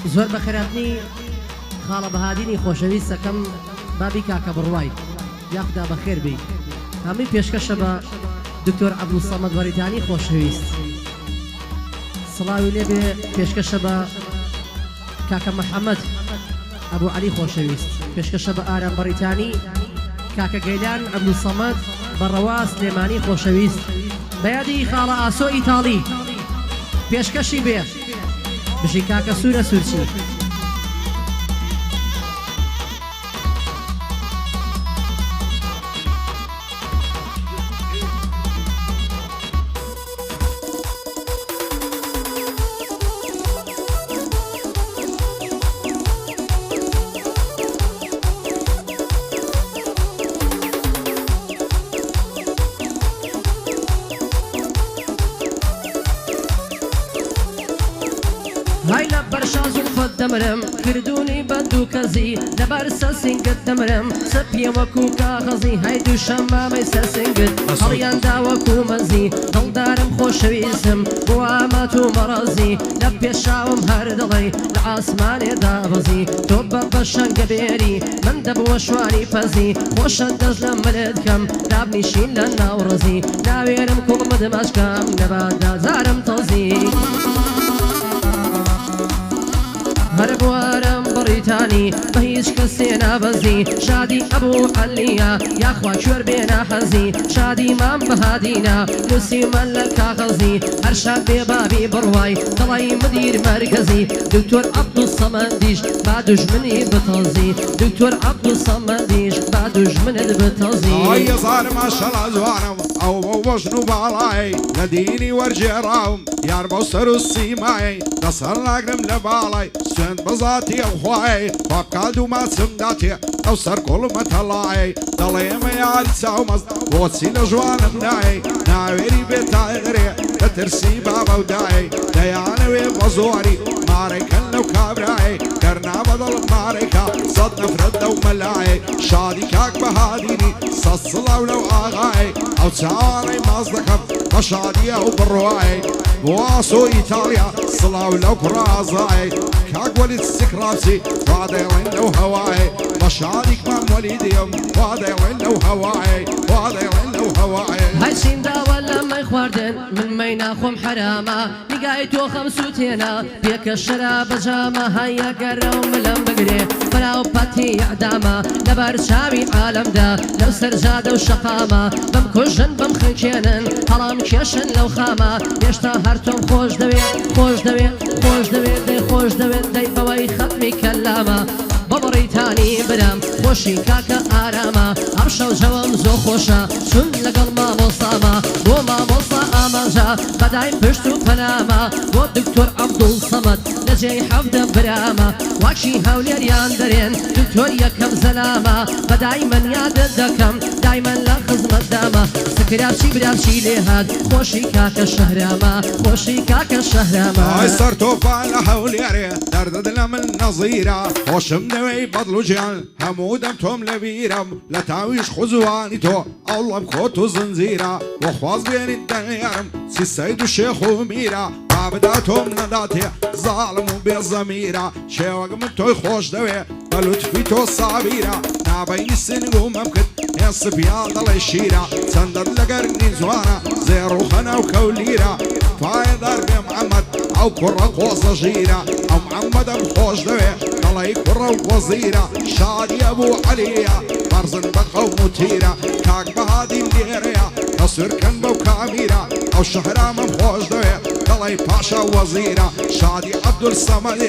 زۆر بەخێراتنی خاڵە بەهادینی خۆشەویستەکەم بابی کاکە بڕوای یاخدا بەخێر بی هەمووی پێشکەشە بە دکتۆر عەبدولسەمەد وەریتانی خۆشەویست سڵاوی لێبێ پێشکەشە بە کاکە محەممەد ئەبوو عەلی خۆشەویست پێشکەشە بە ئارام بەریتانی کاکە گەیلان عەبدولسەمەد بەڕەوا سلێمانی خۆشەویست بەیادی خاڵە ئاسۆ ئیتاڵی پێشکەشی بێ بژی کاکە سوورە سوورچی هاي لبرشا زلفت دمرم كردوني بدو كزي لبرسا سنگت دمرم سبيا وكو كاغزي هاي دو شمامي سنگت هريان دا وكو مزي دل دارم خوشويسم بواماتو مرزي لبي شاوم هردلي العاسمان دابزي توبا بشنگ بيري من دب وشواني فزي خوشن دزلم ملدكم دابني شين لناورزي ناويرم كل مدمشكم نبادا زارم تزي هربوارم بریتانی به هیچ کسی نبازی شادی ابو علیه یخوا شور بینا حزی شادی من بهادینا نسی من لکاغزی هر شب به بابی بروای طلای مدیر مرکزی دکتر عبدالصمدیش بعدش منی بتازی دکتر عبدالصمدیش بعدش منی بتازی آی زار ماشاءالله زوانم او وجنو بالاي نديني ورجراهم يار بوسر السيماي نصر لاقرم لبالاي سند بزاتي اخواي فقادو ما سنداتي او سر كل ما طلعي ضلي ما يعلساو مز وصي لجوانم ناي ناويري بتاغري ترسي بابا وداي ديانا وبزوري ماركن لو كابراي كرنا بدل ماركا صد نفرد وملاي شادي كاك بهاديني صصلا ولو اغاي او تعالي مصدقم بشادي او برواي بواسو ايطاليا صلا ولو كرازاي كاك ولد السكراسي واديلين لو هواي بشادي كمان وليديم واديلين لو هواي واديلين لو هواي هاي سيندا ولا ما يخوردن من مينا خوم حراما نقايتو خمسوتينا بيك الشراب جاما هيا قرو ملم بقري فراو باتي اعداما لبر شاوي عالم دا لو سرجادة وشقامة بمكوشن بمخنكينن حرام كيشن لو خامة يشتا هرتم خوش دوي خوش دوي خوش دوي دي خوش دوي دي بوي ختمي كلامة ببريتاني برام خوشي كاكا آراما عرشا وجوام زو خوشا شن لقل ما مصاما بو ما مصا آمانجا بداي بشتو بناما بو دكتور عبدالصمد لجي حفظ براما واكشي هولي ريان درين دكتور يكم زلاما بداي من ياد دكم دايما لخزمة داما سكرابشي برابشي ليهاد خوشي كاكا شهراما خوشي كاكا شهراما هاي صرتو فعلا هولي ريان درد دلم النظيرة خوشم دوي بدلو جان همودم توم لبيرم لتاويش خزواني تو الله بخوتو زنزيرة وخواز بين الدنيارم سي السيد الشيخ وميرة عبداتهم نداتي ظالم وبالضميرة شيوق من توي خوش دوي بلطفي تو صابيرة نابين السن وممكن يصف يا ضل الشيرة سندد لقرني زوانا زيرو خنا وكوليرة فايدر بمحمد او كرة قوصة جيرة او محمد بخوش دوي ضلي كرة وزيرة شادي ابو عليا فرزن بقى ومتيرة كاك بهادي مديريا تصير كنبه وكاميرة او شهرام بخوش دوي ضلي باشا وزيرة شادي عبدالصمد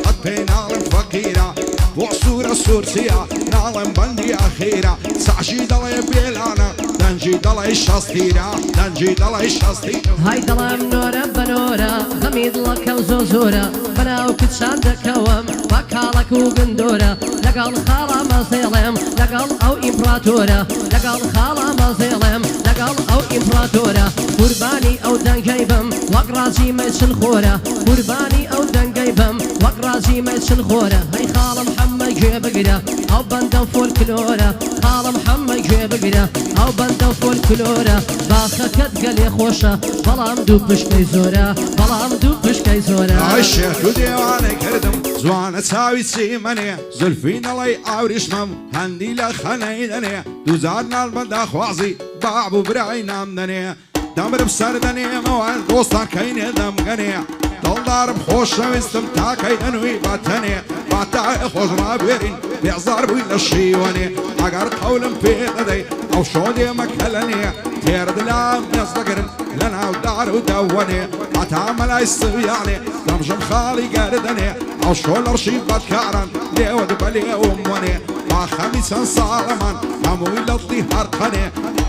قد بين عالم فقيرة وعصورة سورسية نعلم بندي أخيرة سعشي ضلي بيلانا دنجي ضلي شاستيرة دنجي ضلي شاستيرة هاي ضلام نورة بنورة غميد لك وزوزورة بنا وكتشان دكوام وكالك وبندورة لقال خالة ما زيلم لقال أو إمبراطورة لقال خالة ما زيلم لقال أو إمبراطورة قرباني أو دنجيبم وقرازي ما يتشنخورة قرباني أو دنجيبم وقرازي ما يتشنخورة هاي خالة محمد جيب قدا أو بندم فولكلورة خالة محمد جيب قدا أو بندم فولكلورة باخكت قلي خوشة بلام دو بشتي زورة بلام دو وشکەی زۆرە عشێت و دێوانەی کردم جوانە چاوی چیمەنێ زولفی نەڵی ئاوریشمەم هەندی لە خەنەی دەنێ دووزار ناڵ بەداخوازی باب و برای نام دەنێ دەمرم سەر دەنێمەوە دۆستان کەینێ دەمگەنێ دڵدارم خۆشەویستم تاکەی دەنووی بەتەنێ باتای خۆشما بێرین بێزار بووی لە شیوەنێ ئەگەر قەولم پێ دەدەی ئەو شۆ دێمەکە لەنێ تێردلام نێز دەگرن لە ناودار و دەوەنێ هەتا مەلای سویانێ دەمژم خاڵی گەردەنێ ئەو شۆ لەڕشی بەدکاران لێوە بەلێوم وەنێ باخەمی چەند ساڵەمان هەمووی لەڵی هەرقەنێ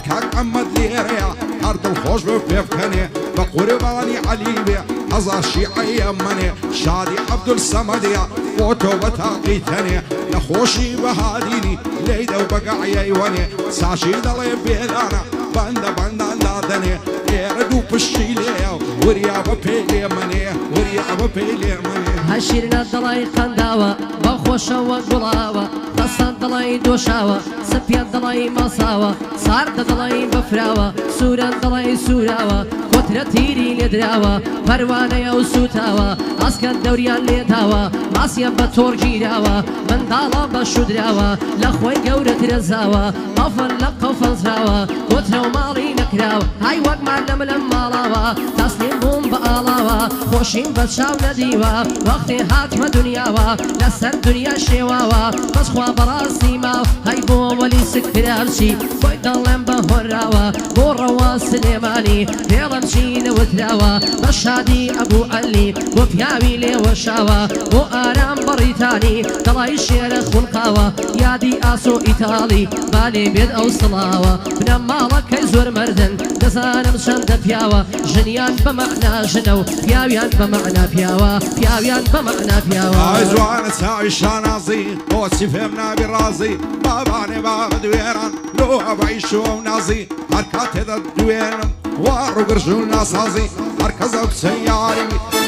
کاک ئەمەد لێرەیە هەر دڵخۆش بێ پێبکەنێ بە قوربانی عەلی بێ هەزار شیعەی ئەمەنێ شادی عەبدولسەمەدیە بۆ تۆ بە تاقیتەنێ نەخۆشی بەهادینی لێیدە و بەگەعیەی وەنێ ساشی دەڵێ بێدانە بەندە بەندان دادەنێ ئێرە دوو پشتی لێیە وریا بە پێی لێمەنێ وریا بە پێی لێمەنێ هەشیرنە دڵی قەنداوە بە خۆشەوە گوڵاوە دەستان دڵی دۆشاوە سپیان دڵی مەساوە ساردە دڵی بەفراوە سوورەن دڵی سووراوە کۆترە تیری لێدراوە پەروانەیە و سوتاوە ئەسکەن دەوریان لێداوە ماسیان بە تۆر گیراوە منداڵە بە شودراوە لە خۆی گەورە درەزاوە ئەفەن لە قەوفەزراوە کۆترە و ماڵی نەکراوە های وەکمان لەملم ماڵاوە تەسلیم بووم بە ئاڵاوە خۆشیم بە چاو نەدیوە وەختێ هاتمە دنیاوە لەسەر دنیا شێواوە بەسخوا بەڕاستی ماو هەی بۆ وەلی سکرامچی بۆی دەڵێم بە هۆراوە بۆ ڕەوا سلێمانی پێڵم چینەوتراوە بە شادی ئەبوو عەلی بۆ پیاوی لێوەشاوە بۆ ئارام بەڕیتانی دڵی شێرە خولقاوە یادی ئاسۆ ئیتاڵی بالێ بێت ئەو سڵاوە بنە ماڵەکەی زۆر مردن دەزانم چەندە پیاوە ژنیان بە مەعنا ژنە و پیاویان بە مەعنا پیاوە پیاویان بە مەعنا پیاوە ئای جوانە چاوی شانازی بۆچی پێم نابی ڕازی بابانێ بابە دوێران لۆ ئەبعی شۆ و نازی هەر کاتێدا دوێنم وا ڕوگرژ و ناسازی هەرکەس ئەو کچەی یاری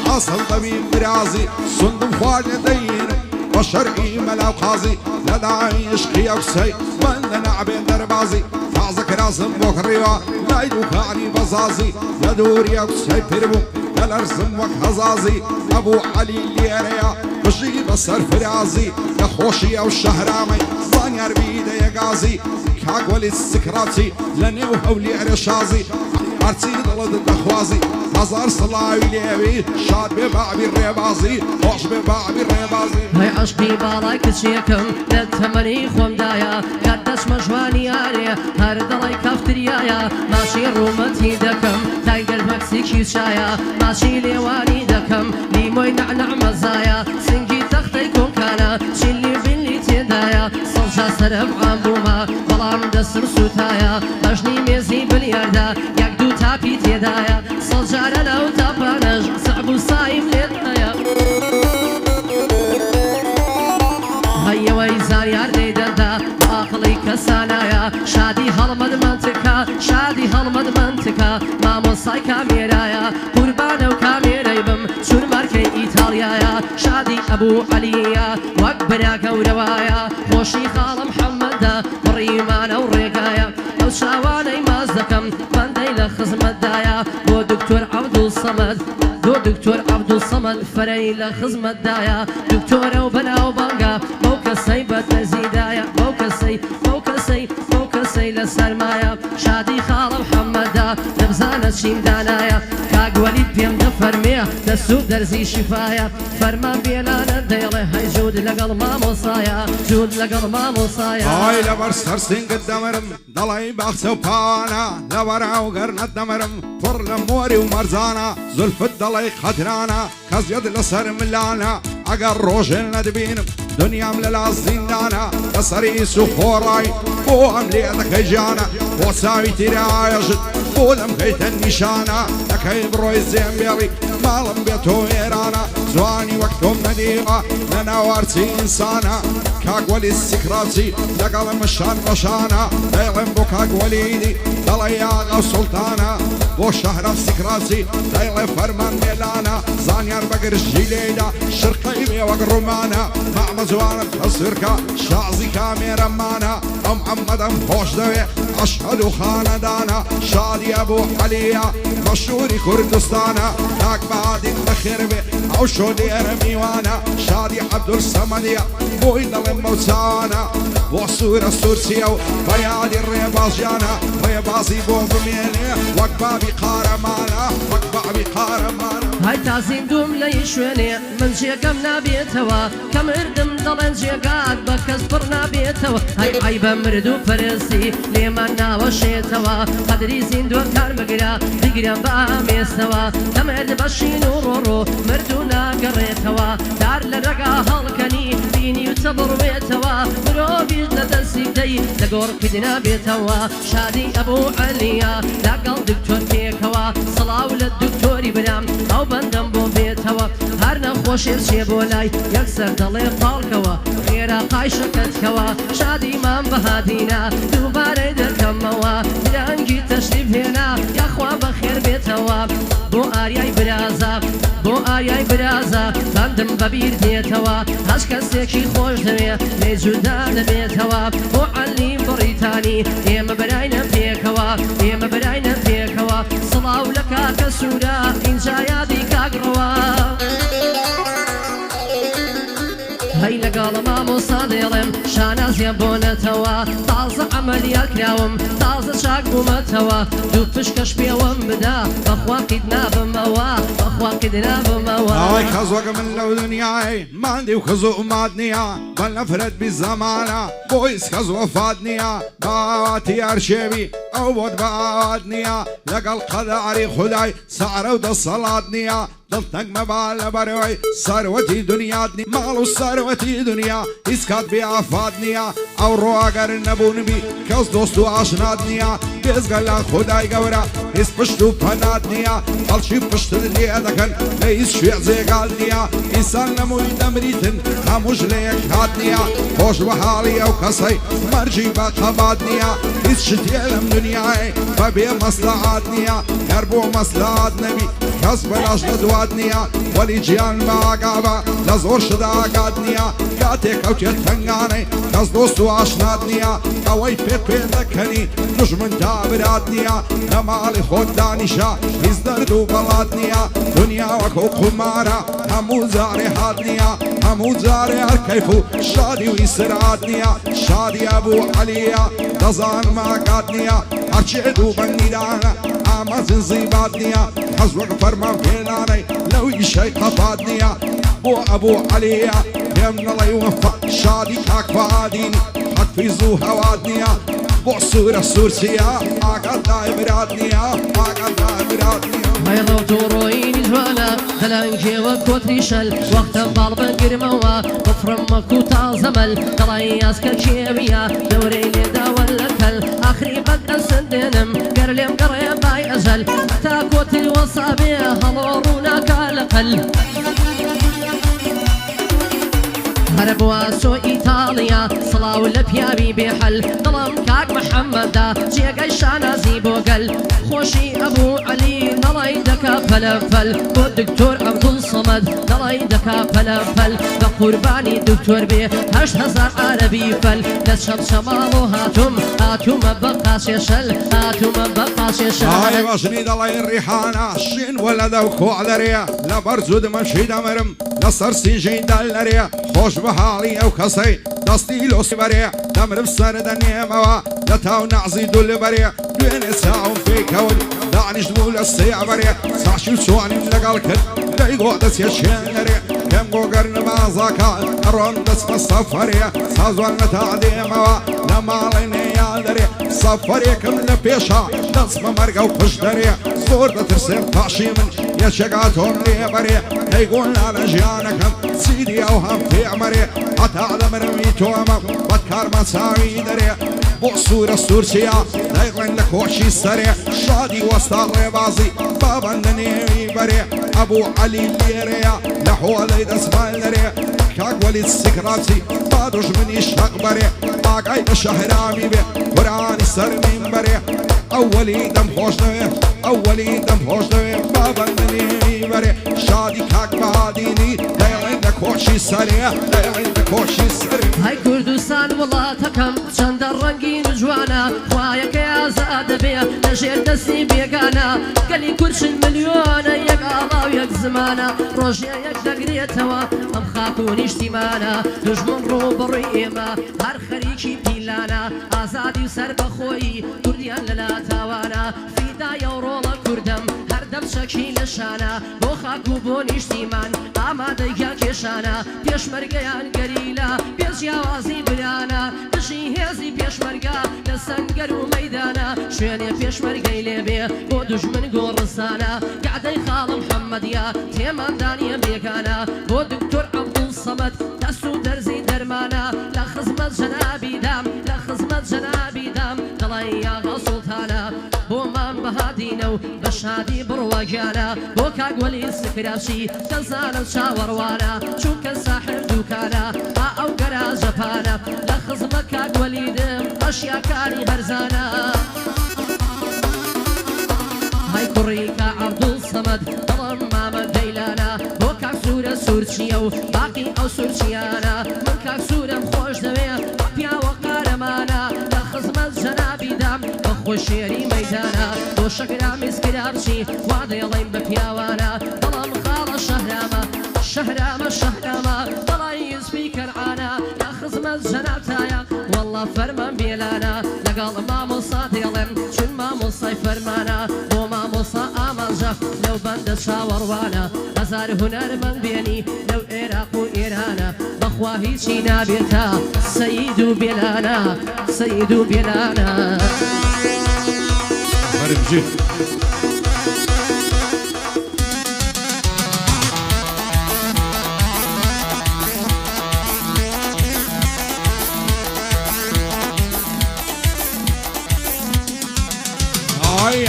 ئەسڵ دەبین برازی سندم خواردنە دەینم بە شەرعی مەلاو قازی لەدای عشقی ئەو کچەی من لە نەعبێن دەربازی تازە کراسم بۆ کڕیوە لای دووکانی بەزازی لە دووری ئەو کچەی پیر بووم لەلەرزم وەک هەزازی ئەبوو عەلی لێرەیە بژی بەسەر فرازی نەخۆشی ئەو شەهرامەی زانیار بیدەیە گازی کاک وەلی سکراچی لە نێو هەولێرە شازی هەرچی دڵت دەخوازی هەزار سڵاوی لێوی شاد بێ بابی ڕێبازی خۆش بێ بابی ڕێبازی هەی عەشقی باڵای کچێکم لە تەمەنی خۆمدایە کات دەچمە ژوانی یارێ هەر دڵی کافتریایە ماشی ڕوومەتی دەکەم تایگەر مەکسیکی چایە ماشی لێوانی دەکەم لیمۆی نەعنەع مەزایە سنگی تەختەی کۆنکانە چیلی بینلی تێدایە سەڵجا سەرەبعام بوومە بەڵام دەسم سوتایە بەژنی مێزی بلیاردا یەک دوو تاپی تێدایە سەڵجارە لەو تاپانەش سەعب و سایم لێدایە هەیەوەی زانیار لێدەدا ئاقڵی کەسانایە شادی هەڵمەد منتکە شادی هەڵمەد منتکە مامۆسای کامێرایە قوربانە و کامێرەی بم چون مارکەی ئیتاڵیایە شادی ئەبوو عەلیە وەک برا گەورەوایە خۆشی خاڵم حەمەدە بڕیمانە و ڕێگایە ئەو چاوانەی ماز دەکەم بەندەی لە خزمەتدایە بۆ دکتۆر عەبدولسەمەد بۆ دکتۆر عەبدولسەمەد فەرەی لە خزمەتدایە دکتۆرە و بەناو بەنگە بەو کەسەی بەدەزیدایە بەو کەسەی بەو کەسەی بەو کەسەی لە سەرمایە شادی خاڵم حەمەدە دەبزانە چیم دانایە کاک وەلید پێم دەفەرمێ دەسوود دەرزی شیفایە فەرمان بێنانە دەیڵێ هەی جوود لەگەڵ مامۆسایە جوود لەگەڵ مامۆسایە ئای لەبەر سەرسینگت دەمرم دەڵی باخچە و پانە لەبەراو گەرنەت دەمرم پڕ لە مۆری و مەرزانە زولفت دەڵی قەدرانە کەسیەت لەسەر ملانە ئەگەر ڕۆژێن نەدبینم دنیام لەلا زیندانە لەسەری سوخۆڕای بۆ ئەم لێ دەکەی جانە بۆ چاوی تیرایەژت بۆ دەمکەیتە نیشانە دەکەی بڕۆی زێمبێڵی ماڵم بێتۆ ئێرانە جوانی وەک تۆم نەدیوە لە ناوارچی ئینسانە کاک وەلی سیکراچی لەگەڵم شان بەشانە دەیڵێم بۆ کاک وەلیدی دەڵێ یاغا سوڵتانە بۆ شەهرە سیکراچی دەیڵێ فەرمان مێلانە زانيار بقرشي ليدا شرقي بي وقرمانا مع مزوانا تصويركا شازي كاميرا مانا محمد خوش دوي أشهد خاندانا شادي أبو عليا مشهوري كردستانا داك بعد الخير بي أو شو دير ميوانا شادي عبد الصمدية بوي ظلم موتانا وصورة سورسيا وبيادي الريباز جانا ريبازي بو بميني وقبابي قارمانا وقبابي قارمانا هاي تازين دوم لي شويني من جيكم نابيتوا كم اردم ضلن جيكات بكس برنا بيتوا هاي عيبا مردو فرسي ليما ناوشيتوا قدري زيندو كار مقرا بقرا باميستوا كم ارد بشين ورورو مردو ناقريتوا دار لرقا هالكني بيني وصبر بيتوا برو بيج لدسي دي لقور كدنا بيتوا شادي ابو عليا لقل دكتور فيكوا صلاة للدكتوري بنام او بندم بو بيتوا هر نخوشي شي بولاي يكسر دلي قالكوا غيرا قايشكتكوا شادي من بهادينا دوباره دكموا لانجي تشريف هنا يا اخوا بخير بيتوا بو آرياي برازا بو آرياي برازا بندم ببير ديتوا هاش كسيكي خوش دوي لجودان بيتوا بو علي بريتاني ايما براينا فيكوا ايما براينا فيكوا صلاة لك كسورة إن جايادي كاقروا هاي لقال ما مصادلم شانا زيبونتوا طازة عملية كراوم طازة شاق بومتوا دو فشكش بيوم بدا بخوا قدنا بموا بخوا قدنا بموا هاي خزوق من لو دنياي ما عندي وخزوق مادنيا بل نفرد بالزمانة بويس خزوق فادنيا باتي أرشيبي أو بود بادنيا لقال قداري خداي سعر ود الصلاة نيا ضلتك مبال بروي ثروتي دنيا دني مالو ثروتي دنيا اسكات بيا فادنيا او رواقر نبون بي كز دوستو عشنادنيا بيزغلا خداي قورا اس پشتو پنادنيا قلشي پشت دنيا دكن ليس شويع زي قالنيا انسان نموي دمريتن هموش ليك هادنيا خوش بحالي او كسي مرجي بقبادنيا اس شتيلم دنياي فبي مصلحاتنيا يربو مصلحات نبي كسب الاشد دوادنيا ولي جيان ما قابا لزور شدا قادنيا كاتك او تنغاني كز دوستو عشنادنيا قوي بيبي ذكني نجمن تابرادنيا نمالي خود دانشا ازدردو بلادنيا دنيا وكو قمارا همو زاري هادنيا همو زاري اركيفو شادي ويسرادنيا شادي ابو عليا دزان ما قادنيا ارشدو بنيدانا امازن زيبادنيا حزوق فرمان فيناني لو يشي قفادنيا بو ابو عليا يمن الله يوفق شادي كاك فاديني حتفيزو هوادنيا بو صورة سورسيا اقل دايبرادنيا اقل دايبرادنيا هاي روتورويني جوانا دلانجي وكوتري شل وقت بالبن قرموا بفرمكو تازمل دلاياس كالشيوية دوري لدا والكل اخري بدأ سندنم قرلم قريب باي ازل تاكوتي وصابي هلورونا كالقل هربوا سو إيطاليا صلاة لبيابي بحل ظلم كاك محمد جيقاي شانا زيبوغل خوشي أبو علي نلاي دكا فلفل والدكتور عبد الصمد نلاي دكا فلفل بقرباني دكتور بي 8000 عربي فل نشب شمالو هاتم بقاش يشل هاتم بقاش يشل هاي باشني دلاي الريحانة شين ولدا وكوعدريا لبرزود مشي دمرم نصر سيجين دالريا خوش بحالي او كسي دستي لو سبريا دمر بسر دنيا لتاو نعزي دول بريا دوين ساعة في كون دعنش دول السيع بريا ساشي سواني لقال كل دايقو دس يشينريا كم قو قرن ما زاكا رون دس مصفريا سازوان نتاعدي موا لما ليني يادريا صفريا كم لبيشا دس ممرقا وخش دريا صور دا ترسم طاشي من يشقاتهم لي بريا هيقول على جيانكم سيدي اوهم في عمري حتى على مرميتو امام بكار ما ساوي دريا بوصورة سورسيا دايقلن لك وشي سريع شادي وسط ريبازي بابا ننيوي بريا ابو علي ليريا لحوالي دسمال دريا كاك وليد سكراتي بادوش من يشتاق بريا باقاي بشهرامي بي قراني سر من بريا أولي دم خوش دوي أولي دم خوش دوي بابا مني بري شادي كاك باديني لا عندك خوشي سريع لا عندك خوشي سريع هاي كردستان وڵاتەکەم چەندە ڕەنگین و جوانە خوایەکە ئازاد بێ لەژێر دەستی بێگانە گەلی کورچن ملیۆنە یەک ئاڵا و یەک زمانە ڕۆژێ یەک دەگرێتەوە ئەم خاک و نیشتیمانە دوژمن ڕووبڕووی ئێمە هەر خەریکی پیلانە ئازادی و سەر بەخۆیی کوردیان لەلا تاوانە فیدایە و ڕۆڵە کوردەم هەر دەمچەکی لەشانە بۆ خاک و بۆ نیشتیمان ئامادەیە کێشانە پێشمەرگەیان گەریلە پێشیاوازی برانە دژی هێزی پێشمەرگە لە سەنگەر و مەیدانە شوێنێ پێشمەرگەی لێبێ بۆ دوژمن گۆڕستانە گعدەی خاڵم حەممەدیە تێماندانیە بێگانە بۆ دکتۆر عەبدوڵسەمەد دەست و دەرزی دەرمانە لە خزمەت جەنابیدام لە خزمەت جەنابیدام دڵی یاغا سوڵتانە بۆمان بەهادینە و بە شادی بڕواگیانە بۆ کاگوەلی سکراشی دەزانم چاوەڕوانە چونکە ساحر دووکانە ئەو گەراژەپانە لە خزمە کاگوەلیدم ئەشیاکانی هەرزانە های کوڕی کا عەبدوڵسەمەد دڵم مامە دەیلانە بۆ کاک سوورە سوورچیە و باقی ئەو سوورچیانە من کاک سوورم خۆش دەوێ بە پیاوە قارەمانە لە خزمەت جەنابیدام بە خۆشێری مەیدانە بۆ شەکرامی سکرابچی وا دەیڵێم بە پیاوانە دڵم خاڵە شەهرامە شەهرامە شەهرامە دڵی یوسفی کەرعانە لە خزمەت جەنابتایە وەڵڵا فەرمان بێلانە لەگەڵ مامۆستا دێڵێم چون مامۆستای فەرمانە بۆ مامۆستا ئامانجە لەو بەندە چاوەڕوانە هەزار هونەرمەند بێنی لەو عێراق و ئێرانە بەخوا هیچی نابێتە سەید و بێلانە سەید و بێلانە هەرمجی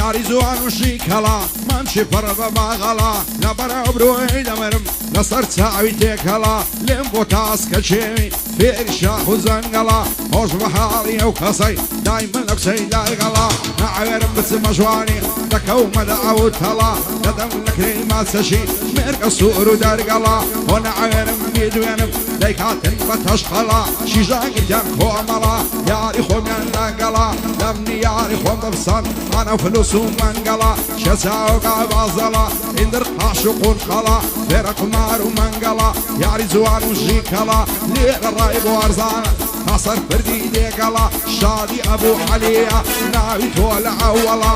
یاریزوان و شیکەڵا مامشی پڕ بە باغەڵا لە بەرەبرۆی دەمەرم لەسەر چاوی تێکەڵا لێم بۆ تاسکە چێوی فێری شاخ و زەنگەڵا خۆش بە حاڵی ئەو کەسەی دای من لە کچەی لایگەڵا نەعەوێرم بچمە جوانی دەکەومە لە ئەو تەڵا دەدەم لەکرێی ماچەشی مێرگە سوور و دەرگەڵا بۆ نەعەوێرم میدوێنم دەیکاتن بە تەشقەڵا شیژاگریان کۆمەڵا یاری خۆمیان لەگەڵا دەمنی یاری خۆم دەبسان ئەنە فلوس و منگەڵا شەچاوگا بازەڵا ئیندر قاش و قورقەڵا فێرە قمار و منگەڵا یاری جوان و ژیکەڵا لێرە ڕای بۆ ئەرزانە ناسەر پردی دێگەڵا شادی ئەبوو عەلیە ناوی تۆ لە ئەوەڵا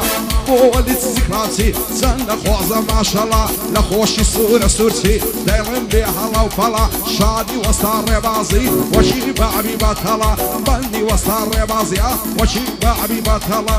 بۆ وەلیت سکراچی چەندە خۆزە ماشەڵا لە خۆشی سوورە سوورچی دەیڵێم بێ هەڵە و پەڵا شادی وەستا ڕێبازی وەچی بەعبی بەتەڵا بەندی وەستا ڕێبازیە وەچی بەعبی بەتەڵا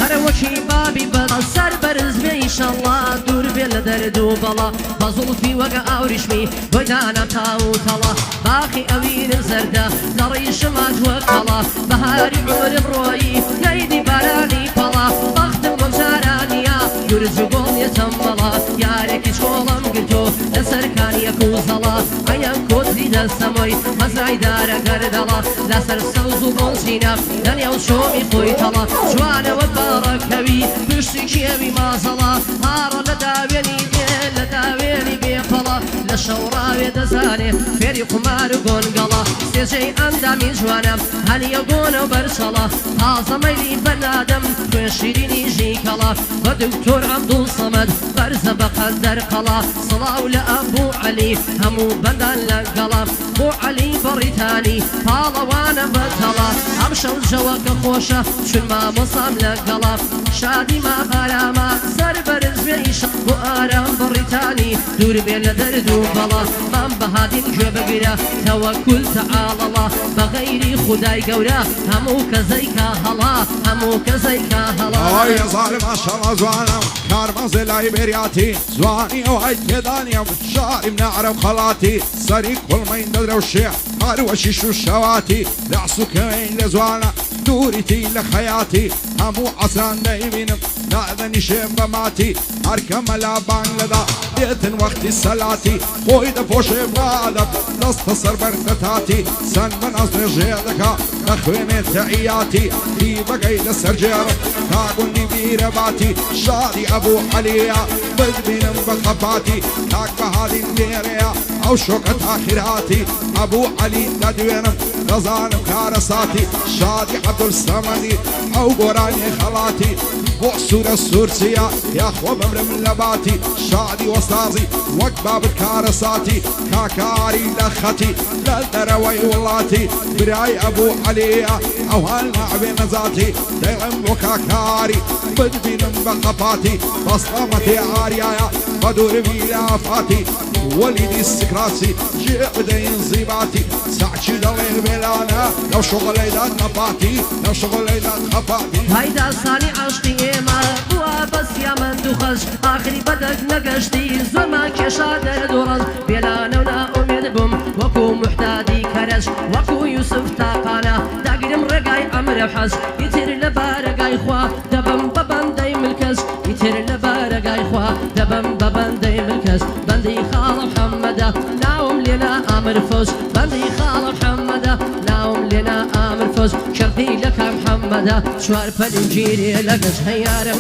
هەرە وەکی بابی بەڵا سەر بەرز بێ ئیشەڵڵا دوور بێ لە دەرد و بەڵا بە زوڵفی وەگە ئاوریشمی بۆی دانا تاو و تەڵا باقی ئەوینە زەردە لە ڕیشەمات وەکەڵا بەهاری عمرم ڕۆیی نەیدی بارانی پەڵا بەختم وەم جارانیە گورج و گۆڵیەتەم بەڵا یارێکی چۆڵم گرتۆ لەسەر کانیەک و زەڵا ئەیان کۆزی دەستەمۆی مەزرای دارە گەردەڵا لەسەر سەوز و گۆڵچینە دەنیا و شۆمی خۆی تەڵا جوانەوە باڕەکەوی پشتی کێوی مازەڵا هاڕە لە داوێنی دێ لە داوێنی بێپەڵا لە شەوڕاوێ دەزانێ فێری قمار و گۆنگەڵا سێژەی ئەندامی جوانم هەنیە گۆنە و بەرچەڵا تازەمەیلی بەنادەم خوێن شیرینی ژیکەڵا بە دکتۆر عەبدوڵسەمەد بەرزە بە قەندەر قەڵا سڵاو لە ئەبوو عەلی هەموو بەندان لەگەڵا بۆ عەلی بەڕیتانی پاڵەوانە بەتەڵا ئەم شەو جەوەکە خۆشە چون مامۆسام لەگەڵا شادی ما ئارامە سەر بەرز بێ ئیشە بۆ ئارام بەڕیتانی دوور بێ لە دەرد و بەڵا مام بەهادین گوێ بگرە تەوەکول تەعاڵەڵا بە غەیری خودای گەورە هەموو کەسەی کا هەڵا هەموو کەسەی کا هەڵا ئای هەزار ماشەڵڵا جوانم کارمەزە لای بێریاتی جوانی ئەو ئای تێدانیم شاریم نەعرە و خەڵاتی سەری کوڵمەین دەدرەوشێ هەروەشیش و شەواتی لەعسوکەوەین لە جوانە دووریتی لە خەیاتی هەموو عەسران دەیبینم دادەنیشێم بە ماتی هەرکەمە لا بانگ لەدا دێتن وەختی سەلاتی خۆی دەپۆشێ بادەت دەستە سەر بەر دەتاتی سەن من ئەس درێژێ دەکا بخويني تحياتي في بقيد السرجر تاقوني بيرباتي شادي أبو عليا بدبين بخفاتي تاك بهذه الميريا أو شوكة آخراتي أبو علي تدوينم غزانم كارساتي شادي عبد الصمدي أو قراني خلاتي بوصور السورسية يا أخوة بمر من لباتي شادي وصازي وقباب الكارساتي كاكاري لختي للدروي واللاتي براي أبو عليا أو هالنعبي نزاتي ديلم وكاكاري بدبين بخفاتي بصلامتي عاريايا بدور بيلافاتي وليدي السكراسي جيبدين زيباتي ساعتي دلين بلانا لو شغلي دا خفاتي لو شغلي دا خفاتي هيدا صاني عشقي ما بوا بس يا من دخش آخري بدك نقشتي زما كشا درد ورز بلانا ولا أميد بم وكو محتادي كرش وكو يوسف تاقانا داقرم رقاي عمر بحش يتر لبارقاي خوا دبم ببن داي ملكش يتر لبارقاي خوا دبم ببن داي ملكش بندي خال محمد ناوم لنا أمر فوز بندي خال محمد ناوم لنا أمر فوز شرقي لك محمد شوار فالنجيري لقش هيارم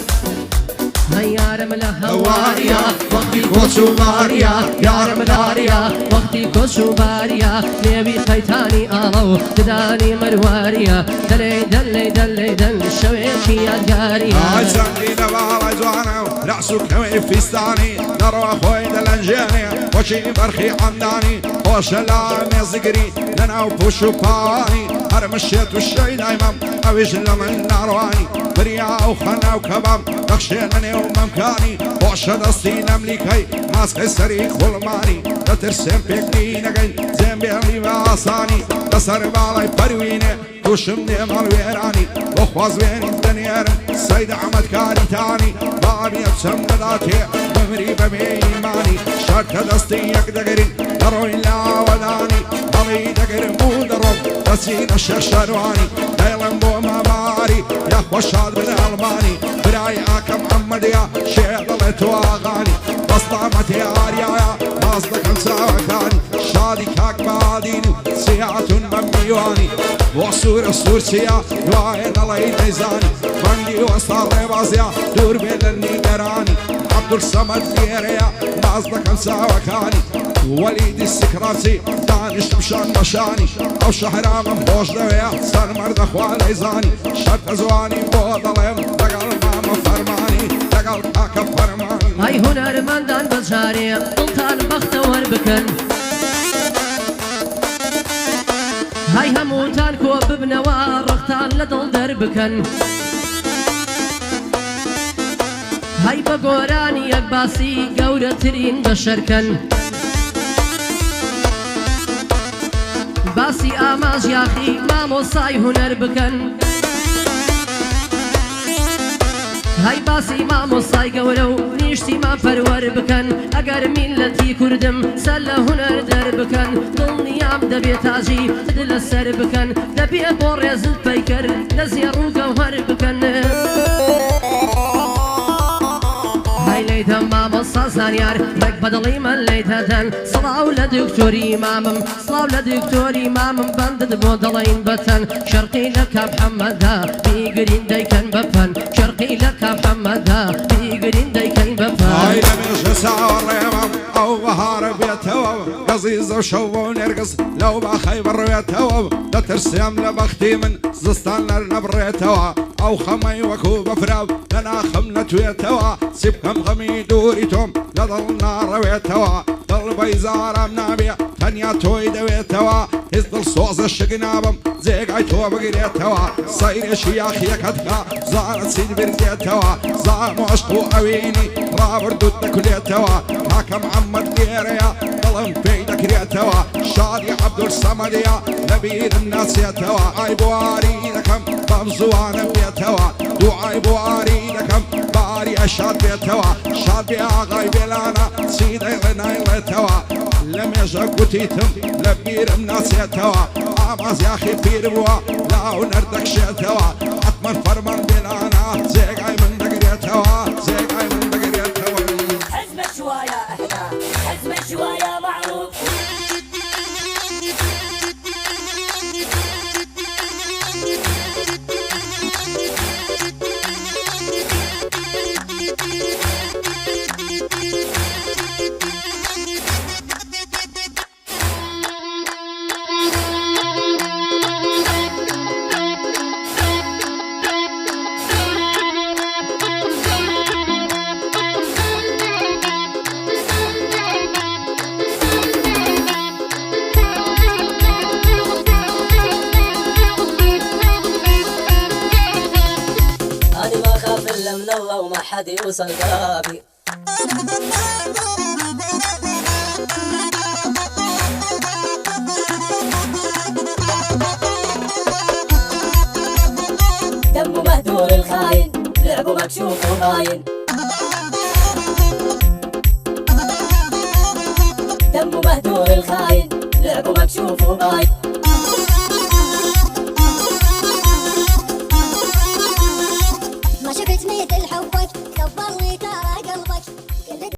هيارم لهواريا وقتي كوشو باريا يارم داريا وقتي كوشو باريا نبي خيتاني آلو تداني مرواريا دلي دلي دلي دل الشويشي يا جاريا عزاني نبال عزوانا رأسو كوي فيستاني نرو أخوي دلنجاني وشي برخي عمداني وشلا مزقري لنا وبوشو باني هرمشيت والشي دايما أويش لمن نارواني بريا وخنا وكباب نخشينني وممكاني وشد الصين أمليكي ماسك السريخ والماني تترسم فيكني نقين زين بيرلي باساني تسر بالي برويني توشمني مالويراني وخواز بين الدنيارم سيد عمد كاري تاني بابي ابسم ذاتي بمري بميماني شرك دستي يقدقرين دروي لا وداني بمي دقر مو درب تسين الششرواني دايلن بو ماماري يا خوشاد بالألماني براي آكا محمد يا شيء ضلت واغاني بصلامتي عاريا ناصدك مساوكاني شادي كاك باديني سيعة مميواني وصور السورسية يوائن الله نيزاني فندي وصار ربازيا دور بيلني دراني عبد الصمد ليريا ناصدك مساوكاني وليدي السكراسي دانش مشان مشاني او شهرام مبوش دويا سن مرد اخوال ايزاني شرط ازواني بوضلهم دقل ماما فرماني دقل كاكا فرماني هاي هنر مندان بشاري طلتان بختور بكن هاي هموتان كوب بنوا رختان لدل دربكن هاي بقوراني يقباسي قورة ترين بشركن باسي آماج ياخي مامۆسای هونەر بکەن هاي باسي مامۆسای گەورە و نیشتیمان پەروەر بکەن ئەگەر میلەتی کوردم سەر لە هونەر دەربکەن دڵنیام دەبێت تاژی دل لەسەر بکەن دەبێ بۆ ڕێزت پەیکەر لە زێڕ و گەوهەر بکەن ليتم ماما صازانيار بك بدلي من ليتهن صلاو لدكتوري مامم صلاو لدكتوري مامم بندد بودلين بتن شرقي لك محمد بيقرين ديكن بفن شرقي لك محمد بيقرين ديكن بفن هاي لمش ساور ريمم او بهار بيتوب قزيز وشو نرقص لو بخيبر بيتوب لا ترسم لبختي من زستان لنبريتوا او خمي وكوب فراب لنا خمنة ويتوا سيبكم غمي دوريتم لضل نار ويتوا ضل بيزار منابيع تانيا توي دويتوا هزدل صوز الشقنابم زيق عيتوا بقريتوا صير شياخ يكدكا زارت سيد برديتوا زار معشقو اويني رابر دوت كليتوا هاكا محمد ليريا ضلم بيدك ريتوا شادي عبد الصمديا نبيل الناس يتوا اي بواري لكم بمزوانا بيتوا دعاي بواري لكم باري اشاد بيتوا شاد بيا غاي بلانا سيدي غناي لتوا لم يجاك وتيتم لبير الناس يتوا عماز يا اخي بير بوا لا ونردك شيتوا عطمن فرمان بلانا زيقاي من دقر يتوا زيقاي من دقر يتوا حزب شوية احنا حزب شوية معروف غافل من الله وما حد يوصل قرابي. دمه مهدور الخاين لعبه مكشوف وباين. دمه مهدور الخاين لعبه مكشوف وباين.